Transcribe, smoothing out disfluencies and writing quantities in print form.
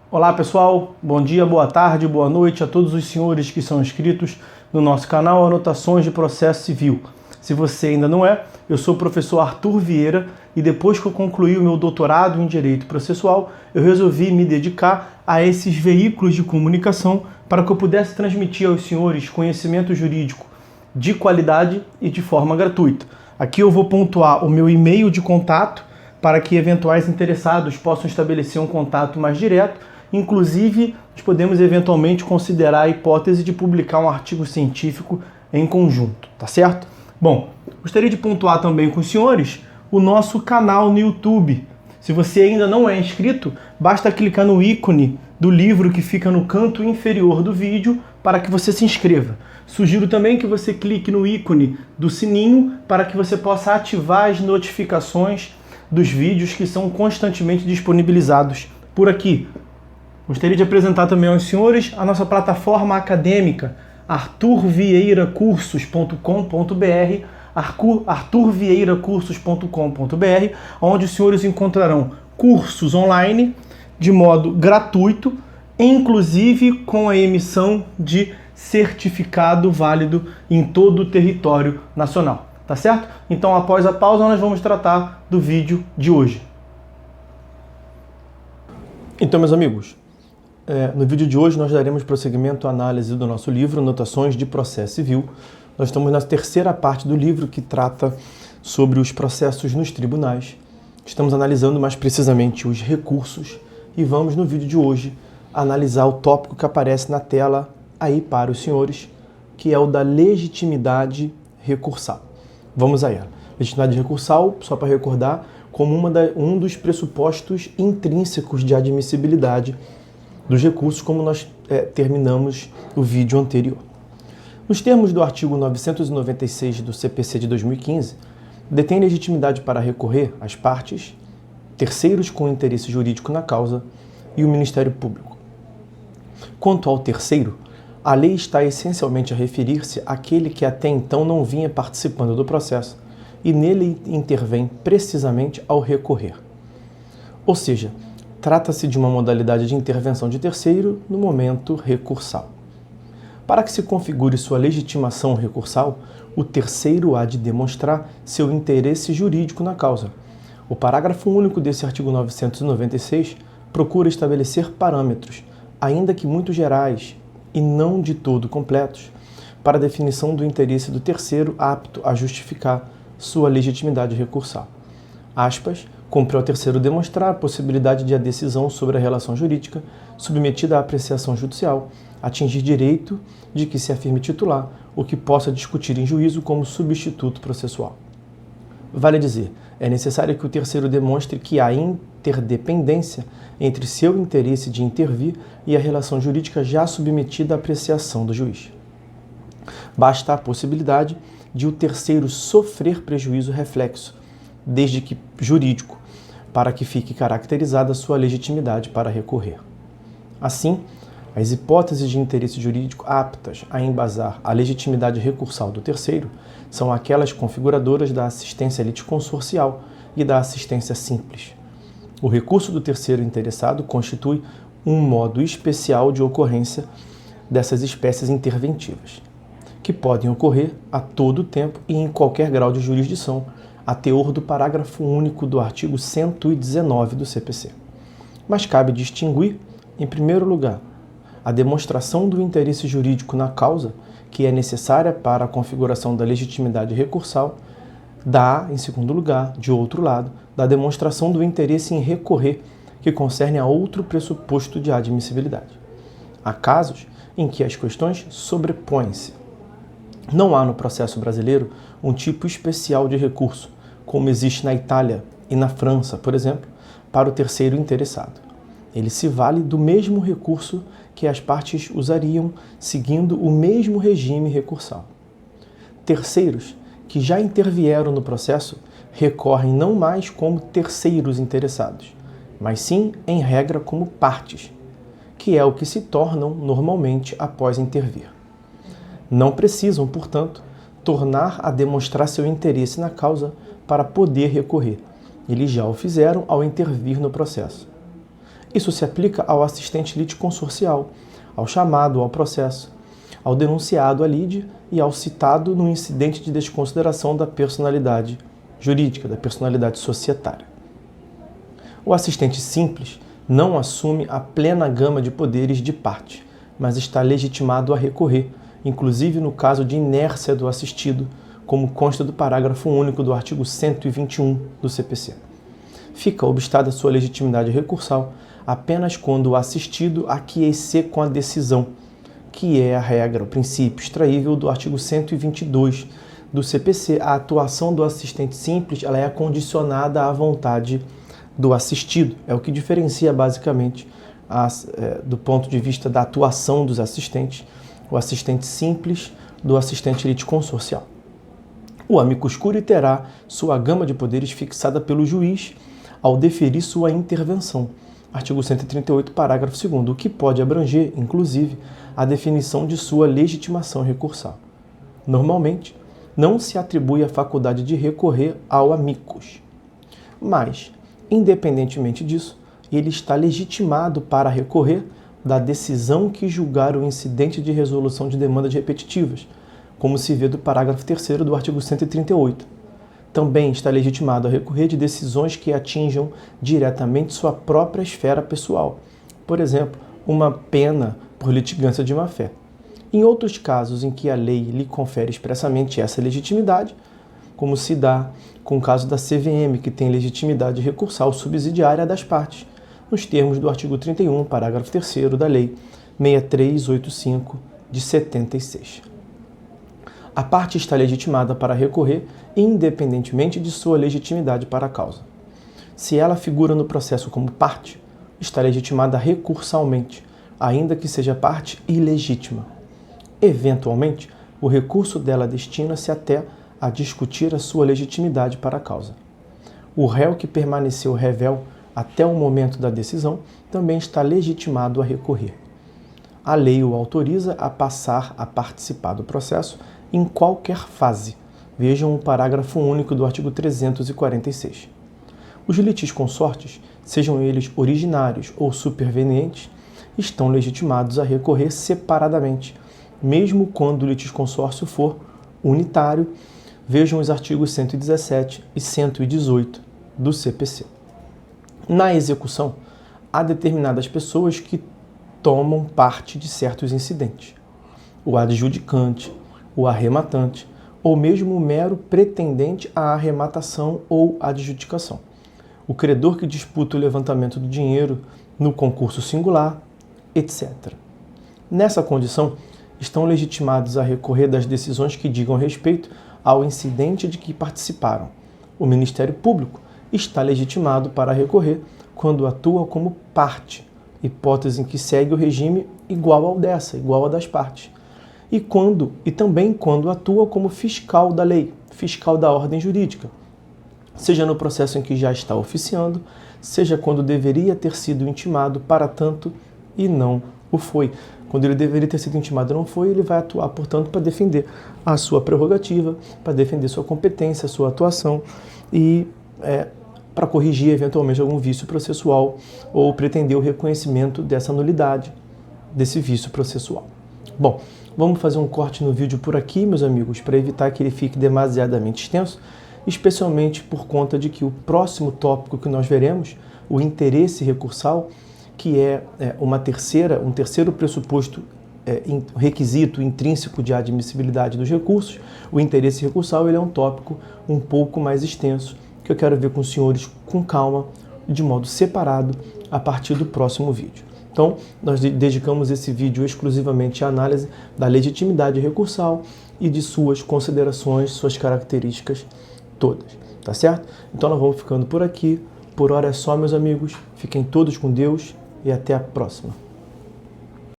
Olá pessoal, bom dia, boa tarde, boa noite a todos os senhores que são inscritos no nosso canal Anotações de Processo Civil. Se você ainda não é, eu sou o professor Arthur Vieira e depois que eu concluí o meu doutorado em Direito Processual, eu resolvi me dedicar a esses veículos de comunicação para que eu pudesse transmitir aos senhores conhecimento jurídico de qualidade e de forma gratuita. Aqui eu vou pontuar o meu e-mail de contato para que eventuais interessados possam estabelecer um contato mais direto. Inclusive, nós podemos eventualmente considerar a hipótese de publicar um artigo científico em conjunto, tá certo? Bom, gostaria de pontuar também com os senhores o nosso canal no YouTube. Se você ainda não é inscrito, basta clicar no ícone do livro que fica no canto inferior do vídeo para que você se inscreva. Sugiro também que você clique no ícone do sininho para que você possa ativar as notificações dos vídeos que são constantemente disponibilizados por aqui. Gostaria de apresentar também aos senhores a nossa plataforma acadêmica, arturvieiracursos.com.br, arturvieiracursos.com.br, onde os senhores encontrarão cursos online de modo gratuito, inclusive com a emissão de certificado válido em todo o território nacional. Tá certo? Então, após a pausa, nós vamos tratar do vídeo de hoje. Então, meus amigos, no vídeo de hoje nós daremos prosseguimento à análise do nosso livro Anotações de Processo Civil. Nós estamos na terceira parte do livro que trata sobre os processos nos tribunais. Estamos analisando mais precisamente os recursos e vamos no vídeo de hoje analisar o tópico que aparece na tela aí para os senhores, que é o da legitimidade recursal. Vamos a ela. Legitimidade recursal, só para recordar, como um dos pressupostos intrínsecos de admissibilidade dos recursos, como nós terminamos o vídeo anterior. Nos termos do artigo 996 do CPC de 2015, detém legitimidade para recorrer as partes, terceiros com interesse jurídico na causa e o Ministério Público. Quanto ao terceiro, a lei está essencialmente a referir-se àquele que até então não vinha participando do processo e nele intervém precisamente ao recorrer. Ou seja, trata-se de uma modalidade de intervenção de terceiro no momento recursal. Para que se configure sua legitimação recursal, o terceiro há de demonstrar seu interesse jurídico na causa. O parágrafo único desse artigo 996 procura estabelecer parâmetros, ainda que muito gerais e não de todo completos, para a definição do interesse do terceiro apto a justificar sua legitimidade recursal. Aspas, cumpre ao terceiro demonstrar a possibilidade de a decisão sobre a relação jurídica, submetida à apreciação judicial, atingir direito de que se afirme titular, o que possa discutir em juízo como substituto processual. Vale dizer, é necessário que o terceiro demonstre que há interdependência entre seu interesse de intervir e a relação jurídica já submetida à apreciação do juiz. Basta a possibilidade de o terceiro sofrer prejuízo reflexo, desde que jurídico, para que fique caracterizada sua legitimidade para recorrer. Assim, as hipóteses de interesse jurídico aptas a embasar a legitimidade recursal do terceiro são aquelas configuradoras da assistência litisconsorcial e da assistência simples. O recurso do terceiro interessado constitui um modo especial de ocorrência dessas espécies interventivas, que podem ocorrer a todo tempo e em qualquer grau de jurisdição, a teor do parágrafo único do artigo 119 do CPC. Mas cabe distinguir, em primeiro lugar, a demonstração do interesse jurídico na causa, que é necessária para a configuração da legitimidade recursal, em segundo lugar, de outro lado, da demonstração do interesse em recorrer, que concerne a outro pressuposto de admissibilidade. Há casos em que as questões sobrepõem-se. Não há no processo brasileiro um tipo especial de recurso, como existe na Itália e na França, por exemplo, para o terceiro interessado. Ele se vale do mesmo recurso que as partes usariam seguindo o mesmo regime recursal. Terceiros que já intervieram no processo recorrem não mais como terceiros interessados, mas sim, em regra, como partes, que é o que se tornam normalmente após intervir. Não precisam, portanto, tornar a demonstrar seu interesse na causa para poder recorrer. Eles já o fizeram ao intervir no processo. Isso se aplica ao assistente litisconsorcial, ao chamado ao processo, ao denunciado à lide e ao citado no incidente de desconsideração da personalidade jurídica, da personalidade societária. O assistente simples não assume a plena gama de poderes de parte, mas está legitimado a recorrer, inclusive no caso de inércia do assistido, como consta do parágrafo único do artigo 121 do CPC. Fica obstada sua legitimidade recursal apenas quando o assistido aquiescer com a decisão, que é a regra, o princípio extraível do artigo 122 do CPC. A atuação do assistente simples ela é condicionada à vontade do assistido. É o que diferencia basicamente, do ponto de vista da atuação dos assistentes, o assistente simples do assistente litisconsorcial. O amicus curiae terá sua gama de poderes fixada pelo juiz ao deferir sua intervenção. Artigo 138, parágrafo 2º, o que pode abranger, inclusive, a definição de sua legitimação recursal. Normalmente, não se atribui a faculdade de recorrer ao amicus, mas, independentemente disso, ele está legitimado para recorrer da decisão que julgar o incidente de resolução de demandas repetitivas, como se vê do parágrafo 3º do artigo 138. Também está legitimado a recorrer de decisões que atinjam diretamente sua própria esfera pessoal, por exemplo, uma pena por litigância de má-fé. Em outros casos em que a lei lhe confere expressamente essa legitimidade, como se dá com o caso da CVM, que tem legitimidade recursal subsidiária das partes, nos termos do artigo 31, parágrafo 3º da Lei 6385 de 76. A parte está legitimada para recorrer independentemente de sua legitimidade para a causa. Se ela figura no processo como parte, está legitimada recursalmente, ainda que seja parte ilegítima. Eventualmente, o recurso dela destina-se até a discutir a sua legitimidade para a causa. O réu que permaneceu revel até o momento da decisão também está legitimado a recorrer. A lei o autoriza a passar a participar do processo em qualquer fase. Vejam o parágrafo único do artigo 346. Os litisconsortes, sejam eles originários ou supervenientes, estão legitimados a recorrer separadamente, mesmo quando o litisconsórcio for unitário. Vejam os artigos 117 e 118 do CPC. Na execução, há determinadas pessoas que tomam parte de certos incidentes. O adjudicante, o arrematante, ou mesmo o mero pretendente à arrematação ou adjudicação. O credor que disputa o levantamento do dinheiro no concurso singular, etc. Nessa condição, estão legitimados a recorrer das decisões que digam respeito ao incidente de que participaram. O Ministério Público está legitimado para recorrer quando atua como parte, hipótese em que segue o regime igual ao das partes. E também quando atua como fiscal da lei, fiscal da ordem jurídica, seja no processo em que já está oficiando, seja quando deveria ter sido intimado para tanto e não o foi. Quando ele deveria ter sido intimado e não foi, ele vai atuar, portanto, para defender a sua prerrogativa, para defender sua competência, sua atuação e para corrigir eventualmente algum vício processual ou pretender o reconhecimento dessa nulidade, desse vício processual. Bom, vamos fazer um corte no vídeo por aqui, meus amigos, para evitar que ele fique demasiadamente extenso, especialmente por conta de que o próximo tópico que nós veremos, o interesse recursal, que é um terceiro pressuposto, requisito intrínseco de admissibilidade dos recursos, o interesse recursal, ele é um tópico um pouco mais extenso, que eu quero ver com os senhores com calma, de modo separado, a partir do próximo vídeo. Então, nós dedicamos esse vídeo exclusivamente à análise da legitimidade recursal e de suas considerações, suas características todas, tá certo? Então, nós vamos ficando por aqui. Por hora é só, meus amigos. Fiquem todos com Deus e até a próxima.